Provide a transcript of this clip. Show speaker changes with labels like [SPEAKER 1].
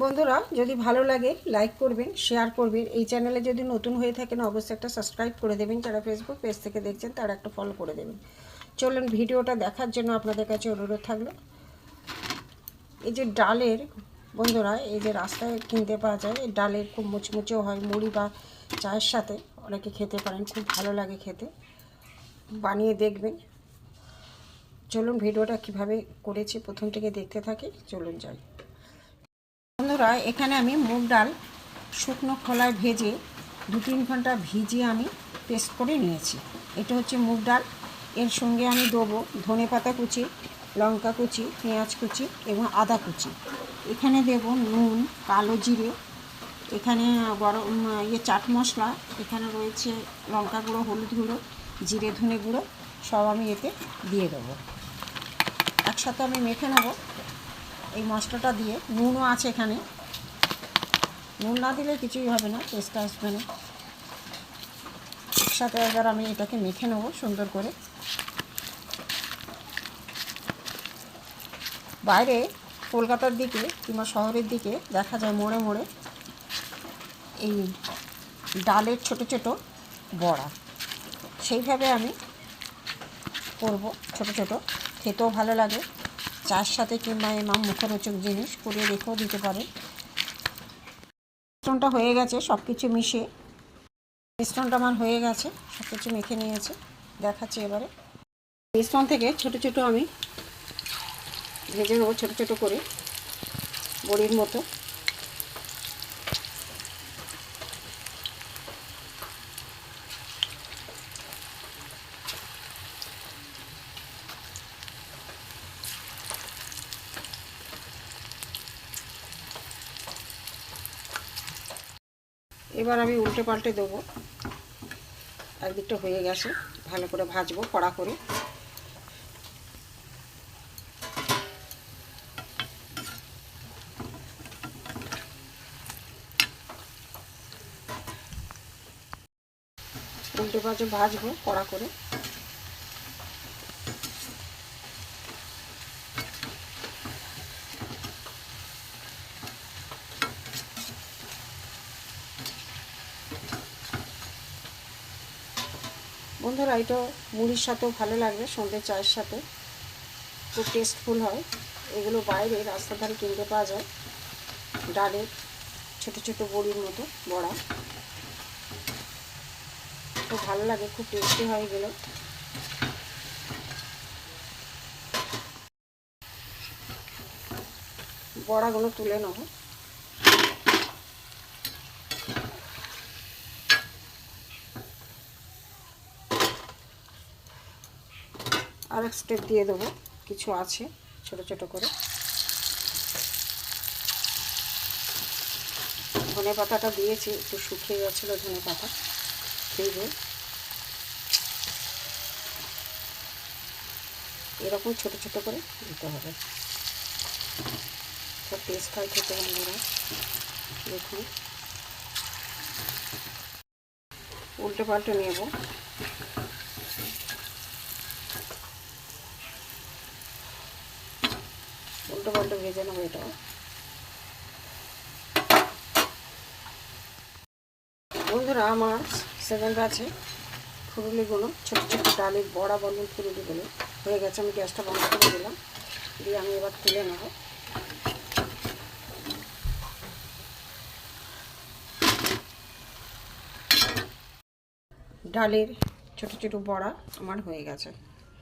[SPEAKER 1] বন্ধুরা যদি ভালো লাগে লাইক করবেন, শেয়ার করবেন। এই চ্যানেলে যদি নতুন হয়ে থাকেন অবশ্যই একটা সাবস্ক্রাইব করে দেবেন। যারা ফেসবুক পেজ থেকে দেখছেন তারা একটা ফলো করে দেবেন। চলুন ভিডিওটা দেখার জন্য আপনাদের কাছে অনুরোধ থাকলো। এই যে ডালের বন্ধুরা, এই যে রাস্তায় কিনতে পাওয়া যায়, এই ডালের খুব মুচমুচেও হয়, মুড়ি বা চায়ের সাথে অনেকে খেতে পারেন, খুব ভালো লাগে খেতে। বানিয়ে দেখবেন। চলুন ভিডিওটা কিভাবে করেছি প্রথম থেকে দেখতে থাকি। চলুন যাই। বন্ধুরা, এখানে আমি মুগ ডাল শুকনো খোলায় ভেজে 2-3 ঘন্টা ভিজিয়ে আমি পেস্ট করে নিয়েছি। এটা হচ্ছে মুগ ডাল। এর সঙ্গে আমি দেবো ধনেপাতা কুচি, লঙ্কা কুচি, পেঁয়াজ কুচি এবং আদা কুচি। এখানে দেব নুন, কালো জিরে, এখানে গরম চাট মশলা, এখানে রয়েছে লঙ্কা গুঁড়ো, হলুদ গুঁড়ো, জিরে ধনে গুঁড়ো, সব আমি এতে দিয়ে দেবো। একসাথে আমি মেখে নেব এই মশলাটা দিয়ে। নুনও আছে এখানে, নুন না দিলে কিছুই হবে না, টেস্ট আসবে না। একসাথে এবার আমি এটাকে মেখে নেব সুন্দর করে। বাইরে কলকাতার দিকে কিংবা শহরের দিকে দেখা যায় মোড়ে মোড়ে এই ডালের ছোট ছোট বড়া। সেইভাবে আমি করব ছোট ছোট, খেতেও ভালো লাগে। চার সাথে কিংবা এমন মুখরোচক জিনিস করে রেখেও দিতে পারে। মিশ্রণটা হয়ে গেছে, সব কিছু মিশিয়ে মিশ্রণটা আমার হয়ে গেছে, সব কিছু মেখে নিয়েছে। দেখাচ্ছি এবারে। মিশ্রণ থেকে ছোট ছোট আমি ভেজে নেবো ছোটো ছোটো করে বড়ির মতো। এবার আমি উল্টে পাল্টে দেবো। একদিকটা হয়ে গেছে, ভালো করে ভাজবো কড়া করে। উল্টে পাল্টে ভাজবো কড়া করে। বন্ধুরা, এটা মুড়ির সাথেও ভালো লাগবে, সন্ধ্যে চায়ের সাথে খুব টেস্টফুল হয়। এগুলো বাইরে রাস্তার ধারে কিনতে পাওয়া যায়, ডালের ছোটো ছোটো বড়ির মতো বড়া। খুব ভালো লাগে, খুব টেস্টি হয় এগুলো। বড়াগুলো তুলে নেব। আর এক স্টেপ দিয়ে দেবো, কিছু আছে ছোট ছোট করে। ধনে পাতাটা দিয়েছি, একটু শুকিয়ে গেছিলো ধনে পাতা, দিয়ে এরকম ছোট ছোট করে দিতে হবে। খুব টেস্ট হয় খেতে বন্ধুরা। দেখুন, উল্টে পাল্টে নেব। উল্টে পাল্টে ভেজে নেবো এটা। বন্ধুরা, আমার 7 ব্যাচে ফুরুলিগুলো ছোটো ছোটো ডালের বড়া বলুন ফুরুলিগুলো হয়ে গেছে। আমি গ্যাসটা বন্ধ করে দিলাম, দিয়ে আমি এবার তুলে নেব। ডালের ছোটো ছোটো বড়া আমার হয়ে গেছে।